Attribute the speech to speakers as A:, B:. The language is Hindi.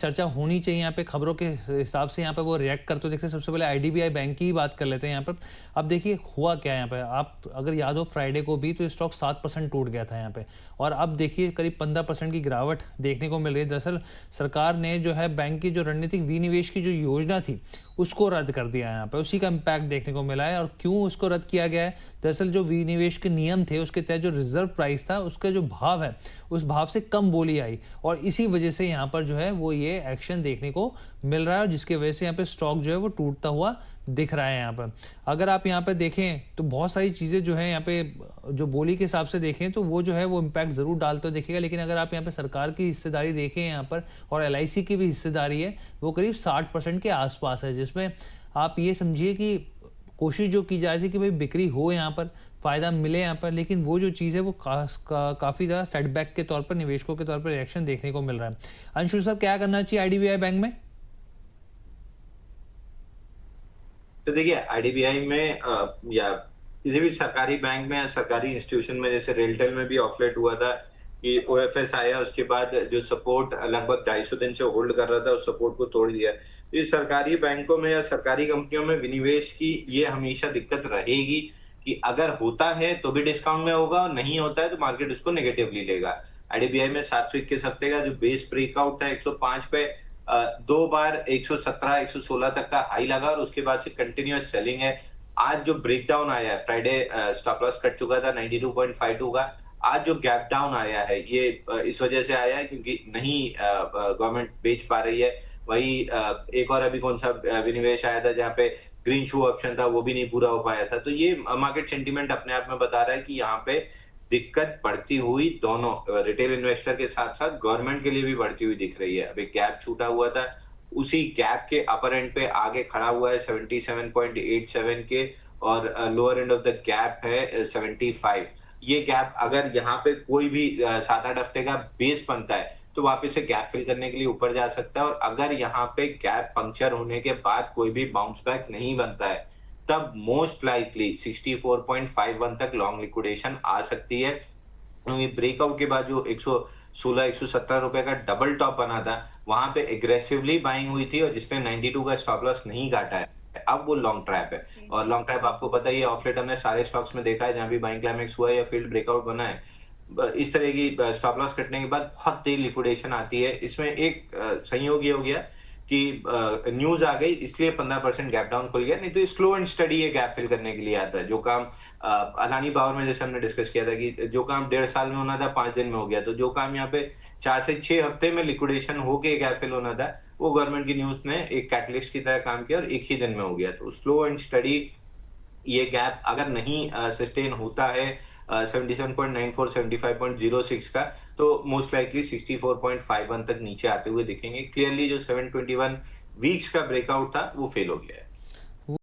A: चर्चा होनी चाहिए यहाँ पे खबरों के हिसाब से यहाँ पे वो रिएक्ट करते हुए दिख रहे हैं। सबसे पहले आईडीबीआई बैंक की ही बात कर लेते हैं यहाँ पर। अब देखिए हुआ क्या है यहाँ पे, आप अगर याद हो फ्राइडे को भी तो स्टॉक 7% टूट गया था यहाँ पे, और अब देखिए करीब 15% की गिरावट देखने को मिल रही है। दरअसल सरकार ने जो है बैंक की जो रणनीतिक विनिवेश की जो योजना थी उसको रद्द कर दिया है यहाँ पे, उसी का इम्पैक्ट देखने को मिला है। और क्यों उसको रद्द किया गया है, दरअसल जो विनिवेश के नियम थे उसके तहत जो रिजर्व प्राइस था उसका जो भाव है उस भाव से कम बोली आई, और इसी वजह से यहाँ पर जो है वो ये एक्शन देखने को मिल रहा है, जिसकी वजह से यहाँ पे स्टॉक जो है वो टूटता हुआ दिख रहा है यहाँ पर। अगर आप यहाँ पे देखें तो बहुत सारी चीज़ें जो है यहाँ पे जो बोली के हिसाब से देखें तो वो जो है वो इम्पैक्ट ज़रूर डालते हुए दिखेगा। लेकिन अगर आप यहाँ पे सरकार की हिस्सेदारी देखें यहाँ पर, और एलआईसी की भी हिस्सेदारी है वो करीब 60% के आसपास है, जिसमें आप ये समझिए कि कोशिश जो की जा रही थी कि भाई बिक्री हो यहाँ पर, फ़ायदा मिले यहाँ पर, लेकिन वो जो चीज़ है वो काफ़ी ज़्यादा सेटबैक के तौर पर, निवेशकों के तौर पर रिएक्शन देखने को मिल रहा है। अंशु सर, क्या करना चाहिए आईडीबीआई बैंक में?
B: तो देखिए आईडीबीआई में या किसी भी सरकारी बैंक में या सरकारी इंस्टीट्यूशन में, जैसे रेलटेल में भी ऑफलेट हुआ था कि ओएफएस आया, उसके बाद जो सपोर्ट लगभग 250 दिन से होल्ड कर रहा था उस सपोर्ट को तोड़ दिया। ये सरकारी बैंकों में या सरकारी कंपनियों में विनिवेश की ये हमेशा दिक्कत रहेगी कि अगर होता है तो भी डिस्काउंट में होगा और नहीं होता है तो मार्केट उसको नेगेटिवली लेगा। आईडीबीआई में 721 हफ्ते का जो बेस ब्रेकआउट था 105 पे, दो बार 117 116 तक का हाई लगा और उसके बाद से कंटिन्यूअस सेलिंग है। आज जो ब्रेकडाउन आया है, फ्राइडे स्टॉप लॉस कट चुका था 92.52 का, आज जो गैप डाउन आया है ये इस वजह से आया है क्योंकि नहीं गवर्नमेंट बेच पा रही है। वही एक और अभी कौन सा विनिवेश आया था जहाँ पे ग्रीन शू ऑप्शन था, वो भी नहीं पूरा हो पाया था। तो ये मार्केट सेंटीमेंट अपने आप में बता रहा है कि यहाँ पे दिक्कत बढ़ती हुई दोनों रिटेल इन्वेस्टर के साथ साथ गवर्नमेंट के लिए भी बढ़ती हुई दिख रही है। अभी गैप छूटा हुआ था, उसी गैप के अपर एंड पे आगे खड़ा हुआ है 77.87 के, और lower end of the gap है 75। ये गैप अगर यहाँ पे कोई भी 7-8 हफ्ते का बेस बनता है तो वापस से गैप फिल करने के लिए ऊपर जा सकता है, और अगर यहाँ पे गैप पंक्चर होने के बाद कोई भी बाउंस बैक नहीं बनता है तब मोस्ट लाइकली 64.51 तक लॉन्ग लिक्विडेशन आ सकती है। ब्रेकआउट के बाद जो 116 117 रुपए का डबल टॉप बना था वहां पे एग्रेसिवली बाइंग हुई थी और जिसपे 92 का स्टॉप लॉस नहीं काटा है, अब वो लॉन्ग ट्रैप है। और लॉन्ग ट्रैप आपको पता ही है, ऑफ लेट हमने सारे स्टॉक्स में देखा है जहां भी बाइंग क्लाइमेक्स हुआ है या फील्ड ब्रेकआउट बना है, इस तरह की स्टॉप लॉस कटने के बाद बहुत तेज लिक्विडेशन आती है। इसमें एक संयोग ये हो गया कि न्यूज आ गई इसलिए 15% गैप डाउन खुल गया, नहीं तो स्लो एंड स्टडी ये गैप फिल करने के लिए आता है। जो काम अदानी पावर में जैसे हमने डिस्कस किया था कि जो काम 1.5 साल में होना था 5 दिन में हो गया, तो जो काम यहाँ पे 4 से 6 हफ्ते में लिक्विडेशन होके गैप फिल होना था वो गवर्नमेंट की न्यूज ने एक कैटलिस्ट की तरह काम किया और एक ही दिन में हो गया। तो स्लो एंड स्टडी ये गैप अगर नहीं सस्टेन होता है 77.94 75.06 का, तो मोस्ट लाइकली 64.51 तक नीचे आते हुए दिखेंगे। क्लियरली जो 721 वीक्स का ब्रेकआउट था वो फेल हो गया है।